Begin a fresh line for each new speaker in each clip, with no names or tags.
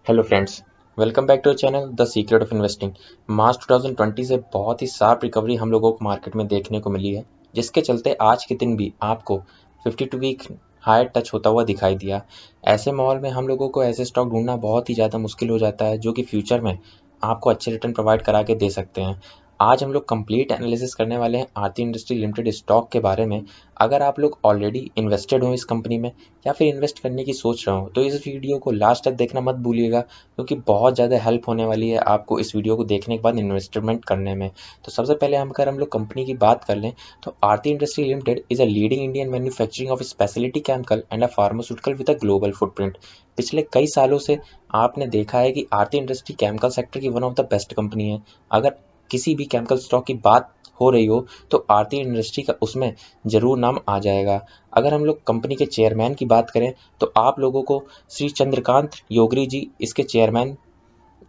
Hello friends, welcome back to channel the secret of investing. March 2020 से बहुत ही sharp recovery हम लोगों को मार्केट में देखने को मिली है, जिसके चलते आज के दिन भी आपको 52 वीक हाई टच होता हुआ दिखाई दिया। ऐसे माहौल में हम लोगों को ऐसे स्टॉक ढूंढना बहुत ही ज़्यादा मुश्किल हो जाता है जो कि फ्यूचर में आपको अच्छे रिटर्न प्रोवाइड करा के दे सकते हैं। आज हम लोग कंप्लीट एनालिसिस करने वाले हैं आरती इंडस्ट्री लिमिटेड स्टॉक के बारे में। अगर आप लोग ऑलरेडी इन्वेस्टेड हो इस कंपनी में या फिर इन्वेस्ट करने की सोच रहे हो तो इस वीडियो को लास्ट तक देखना मत भूलिएगा, क्योंकि बहुत ज़्यादा हेल्प होने वाली है आपको इस वीडियो को देखने के बाद इन्वेस्टमेंट करने में। तो सबसे पहले हम लोग कंपनी की बात कर लें तो Aarti industry limited is a leading Indian manufacturing of specialty chemical and a pharmaceutical with a global footprint. पिछले कई सालों से आपने देखा है कि आरती इंडस्ट्री केमिकल सेक्टर की one of the best company है। अगर किसी भी केमिकल स्टॉक की बात हो रही हो तो आरती इंडस्ट्री का उसमें जरूर नाम आ जाएगा। अगर हम लोग कंपनी के चेयरमैन की बात करें तो आप लोगों को श्री चंद्रकांत योगरी जी इसके चेयरमैन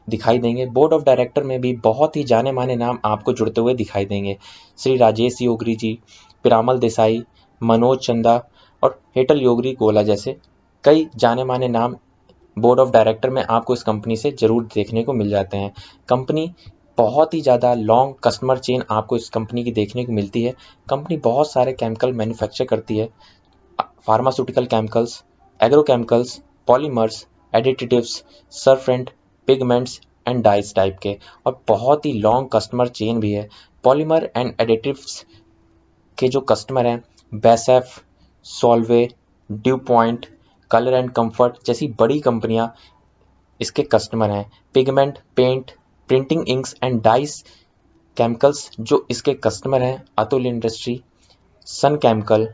दिखाई देंगे। बोर्ड ऑफ डायरेक्टर में भी बहुत ही जाने माने नाम आपको जुड़ते हुए दिखाई देंगे। श्री राजेश योगरी जी, पिरामल देसाई, मनोज चंदा और हेटल योगरी गोला जैसे कई जाने माने नाम बोर्ड ऑफ डायरेक्टर में आपको इस कंपनी से जरूर देखने को मिल जाते हैं। कंपनी बहुत ही ज़्यादा लॉन्ग कस्टमर चेन आपको इस कंपनी की देखने को मिलती है। कंपनी बहुत सारे केमिकल मैन्युफैक्चर करती है, pharmaceutical chemicals, agrochemicals, polymers, additives, surfactant, pigments and dyes type के, और बहुत ही लॉन्ग कस्टमर चेन भी है। पॉलीमर एंड एडिटिव्स के जो कस्टमर हैं BASF, Solvay, dew point, colour and comfort जैसी बड़ी कंपनियां इसके कस्टमर हैं। Pigment, paint, printing inks and dyes chemicals जो इसके कस्टमर हैं Atul industry, Sun chemical,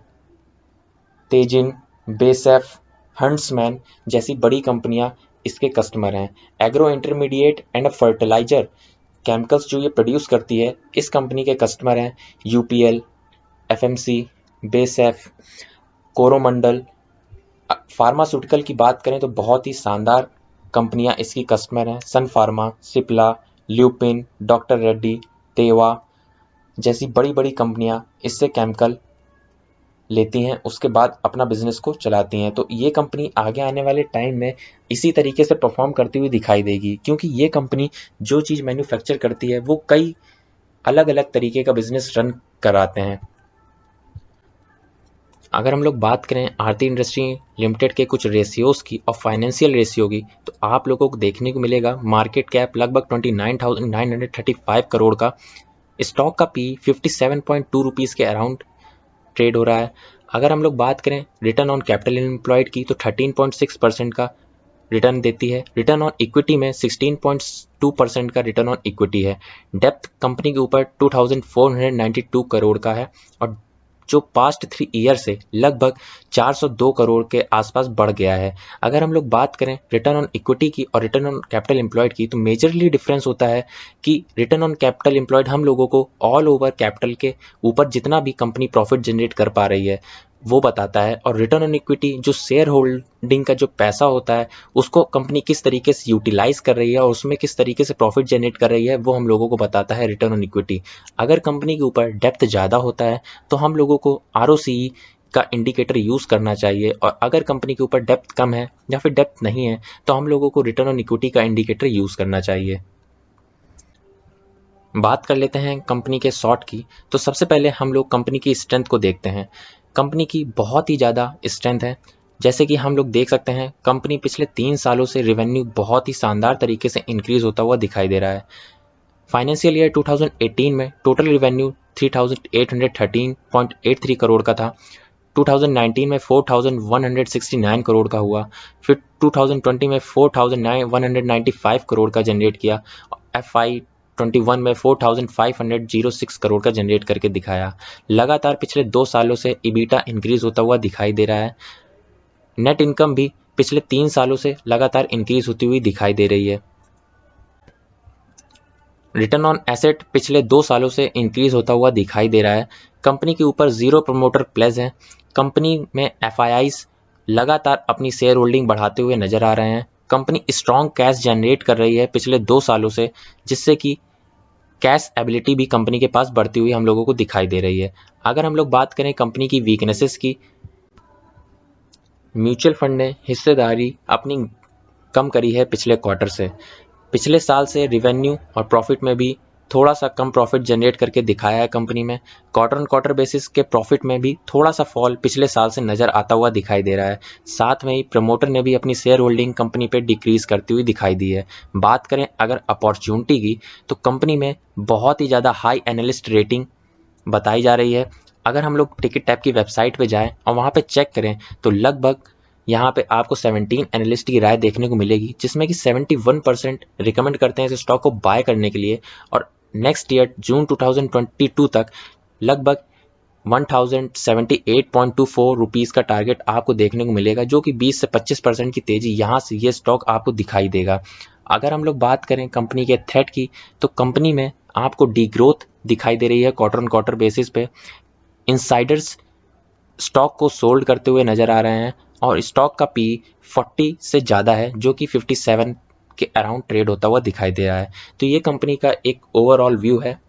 Teijin, BASF, Huntsman जैसी बड़ी कंपनियां इसके कस्टमर हैं। Agro intermediate and fertilizer chemicals जो ये प्रोड्यूस करती है इस कंपनी के कस्टमर हैं यूपीएल, एफएमसी, बेसेफ, कोरोमंडल। फार्मास्यूटिकल की बात करें तो बहुत ही शानदार कंपनियां इसकी कस्टमर हैं। सन फार्मा, सिप्ला, ल्यूपिन, डॉक्टर रेड्डी, तेवा जैसी बड़ी बड़ी कंपनियां इससे केमिकल लेती हैं, उसके बाद अपना बिजनेस को चलाती हैं। तो ये कंपनी आगे आने वाले टाइम में इसी तरीके से परफॉर्म करती हुई दिखाई देगी, क्योंकि ये कंपनी जो चीज़ मैन्युफैक्चर करती है वो कई अलग अलग तरीके का बिजनेस रन कराते हैं। अगर हम लोग बात करें आरती इंडस्ट्री लिमिटेड के कुछ रेशियोज की और फाइनेंशियल रेशियो की, तो आप लोगों को देखने को मिलेगा मार्केट कैप लगभग 29,935 करोड़ का, स्टॉक का पी 57.2 रुपीज़ के अराउंड ट्रेड हो रहा है। अगर हम लोग बात करें रिटर्न ऑन कैपिटल एम्प्लॉयड की तो 13.6% का रिटर्न देती है। रिटर्न ऑन इक्विटी में 16.2% का रिटर्न ऑन इक्विटी है। डेप्थ कंपनी के ऊपर 2492 करोड़ का है, और जो पास्ट 3 ईयर से लगभग 402 करोड़ के आसपास बढ़ गया है। अगर हम लोग बात करें रिटर्न ऑन इक्विटी की और रिटर्न ऑन कैपिटल एम्प्लॉयड की, तो मेजरली डिफरेंस होता है कि रिटर्न ऑन कैपिटल एम्प्लॉयड हम लोगों को ऑल ओवर कैपिटल के ऊपर जितना भी कंपनी प्रॉफिट जनरेट कर पा रही है वो बताता है, और रिटर्न ऑन इक्विटी जो शेयर होल्डिंग का जो पैसा होता है उसको कंपनी किस तरीके से यूटिलाइज कर रही है और उसमें किस तरीके से प्रॉफिट जनरेट कर रही है वो हम लोगों को बताता है रिटर्न ऑन इक्विटी। अगर कंपनी के ऊपर डेप्थ ज़्यादा होता है तो हम लोगों को ROCE का इंडिकेटर यूज़ करना चाहिए, और अगर कंपनी के ऊपर डेप्थ कम है या फिर डेप्थ नहीं है तो हम लोगों को रिटर्न ऑन इक्विटी का इंडिकेटर यूज़ करना चाहिए। बात कर लेते हैं कंपनी के शॉर्ट की, तो सबसे पहले हम लोग कंपनी की स्ट्रेंथ को देखते हैं। कंपनी की बहुत ही ज़्यादा स्ट्रेंथ है। जैसे कि हम लोग देख सकते हैं कंपनी पिछले 3 सालों से रेवेन्यू बहुत ही शानदार तरीके से इंक्रीज होता हुआ दिखाई दे रहा है। फाइनेंशियल ईयर 2018 में टोटल रेवेन्यू 3813.83 करोड़ का था। 2019 में 4169 करोड़ का हुआ। फिर 2020 में 4195 करोड़ का जनरेट किया। FY21 में 4506 करोड़ का जनरेट करके दिखाया। लगातार पिछले 2 सालों से EBITDA इंक्रीज होता हुआ दिखाई दे रहा है। नेट इनकम भी पिछले 3 सालों से लगातार इंक्रीज होती हुई दिखाई दे रही है। रिटर्न ऑन एसेट पिछले 2 सालों से इंक्रीज होता हुआ दिखाई दे रहा है। कंपनी के ऊपर 0 प्रमोटर प्लेस है। कंपनी में FIIs लगातार अपनी शेयर होल्डिंग बढ़ाते हुए नजर आ रहे हैं। कंपनी स्ट्रॉन्ग कैश जनरेट कर रही है पिछले 2 सालों से, जिससे कि कैश एबिलिटी भी कंपनी के पास बढ़ती हुई हम लोगों को दिखाई दे रही है। अगर हम लोग बात करें कंपनी की वीकनेसेस की, म्यूचुअल फंड ने हिस्सेदारी अपनी कम करी है पिछले क्वार्टर से। पिछले साल से रिवेन्यू और प्रॉफिट में भी थोड़ा सा कम प्रॉफिट जनरेट करके दिखाया है कंपनी में। क्वार्टर ऑन क्वार्टर बेसिस के प्रॉफिट में भी थोड़ा सा फॉल पिछले साल से नज़र आता हुआ दिखाई दे रहा है। साथ में ही प्रमोटर ने भी अपनी शेयर होल्डिंग कंपनी पे डिक्रीज करती हुई दिखाई दी है। बात करें अगर अपॉर्चुनिटी की, तो कंपनी में बहुत ही ज़्यादा हाई एनालिस्ट रेटिंग बताई जा रही है। अगर हम लोग टिकट टैप की वेबसाइट पे जाएं और वहाँ पे चेक करें तो लगभग यहाँ पे आपको 17 एनालिस्ट की राय देखने को मिलेगी, जिसमें कि 71% रिकमेंड करते हैं इस स्टॉक को बाय करने के लिए। और नेक्स्ट ईयर जून 2022 तक लगभग 1078.24 रुपीज़ का टारगेट आपको देखने को मिलेगा, जो कि 20 से 25% की तेज़ी यहाँ से ये स्टॉक आपको दिखाई देगा। अगर हम लोग बात करें कंपनी के थ्रेट की, तो कंपनी में आपको डी ग्रोथ दिखाई दे रही है क्वार्टर ऑन क्वार्टर बेसिस पे। इनसाइडर्स स्टॉक को सोल्ड करते हुए नज़र आ रहे हैं और स्टॉक का पी 40 से ज़्यादा है, जो कि 57 के अराउंड ट्रेड होता हुआ दिखाई दे रहा है। तो ये कंपनी का एक ओवरऑल व्यू है।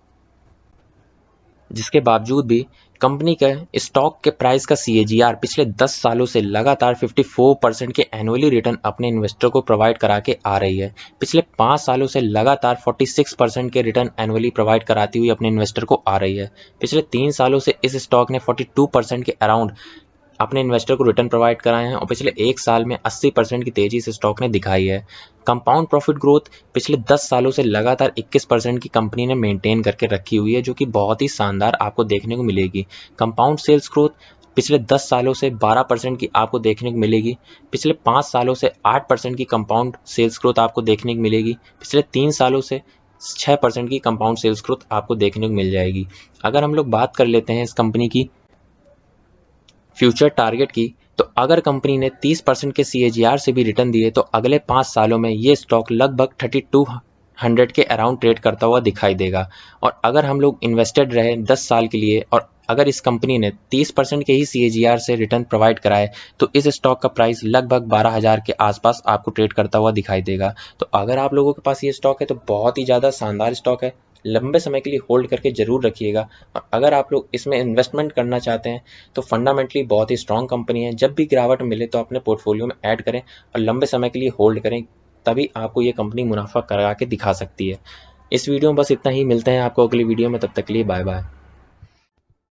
जिसके बावजूद भी कंपनी के स्टॉक के प्राइस का CAGR पिछले 10 सालों से लगातार 54% के एनुअली रिटर्न अपने इन्वेस्टर को प्रोवाइड करा के आ रही है। पिछले 5 सालों से लगातार 46% के रिटर्न एनुअली प्रोवाइड कराती हुई अपने इन्वेस्टर को आ रही है। पिछले 3 सालों से इस स्टॉक ने 42% के अराउंड अपने इन्वेस्टर को रिटर्न प्रोवाइड कराए हैं और पिछले एक साल में 80% की तेजी से स्टॉक ने दिखाई है। कंपाउंड प्रॉफिट ग्रोथ पिछले 10 सालों से लगातार 21% की कंपनी ने मेंटेन करके रखी हुई है, जो कि बहुत ही शानदार आपको देखने को मिलेगी। कंपाउंड सेल्स ग्रोथ पिछले 10 सालों से 12% की आपको देखने को मिलेगी। पिछले 5 सालों से 8% की कंपाउंड सेल्स ग्रोथ आपको देखने को मिलेगी। पिछले 3 सालों से 6% की कंपाउंड सेल्स ग्रोथ आपको देखने को मिल जाएगी। अगर हम लोग बात कर लेते हैं इस कंपनी की फ्यूचर टारगेट की, तो अगर कंपनी ने 30% के CAGR से भी रिटर्न दिए तो अगले 5 सालों में ये स्टॉक लगभग 3200 के अराउंड ट्रेड करता हुआ दिखाई देगा। और अगर हम लोग इन्वेस्टेड रहे 10 साल के लिए और अगर इस कंपनी ने 30% के ही CAGR से रिटर्न प्रोवाइड कराए तो इस स्टॉक का प्राइस लगभग 12,000 के आसपास आपको ट्रेड करता हुआ दिखाई देगा। तो अगर आप लोगों के पास ये स्टॉक है तो बहुत ही ज़्यादा शानदार स्टॉक है, लंबे समय के लिए होल्ड करके ज़रूर रखिएगा। और अगर आप लोग इसमें इन्वेस्टमेंट करना चाहते हैं तो फंडामेंटली बहुत ही स्ट्रॉन्ग कंपनी है। जब भी गिरावट मिले तो अपने पोर्टफोलियो में ऐड करें और लंबे समय के लिए होल्ड करें, तभी आपको ये कंपनी मुनाफा करा के दिखा सकती है। इस वीडियो में बस इतना ही। मिलते हैं आपको अगली वीडियो में, तब तक के लिए बाय बाय।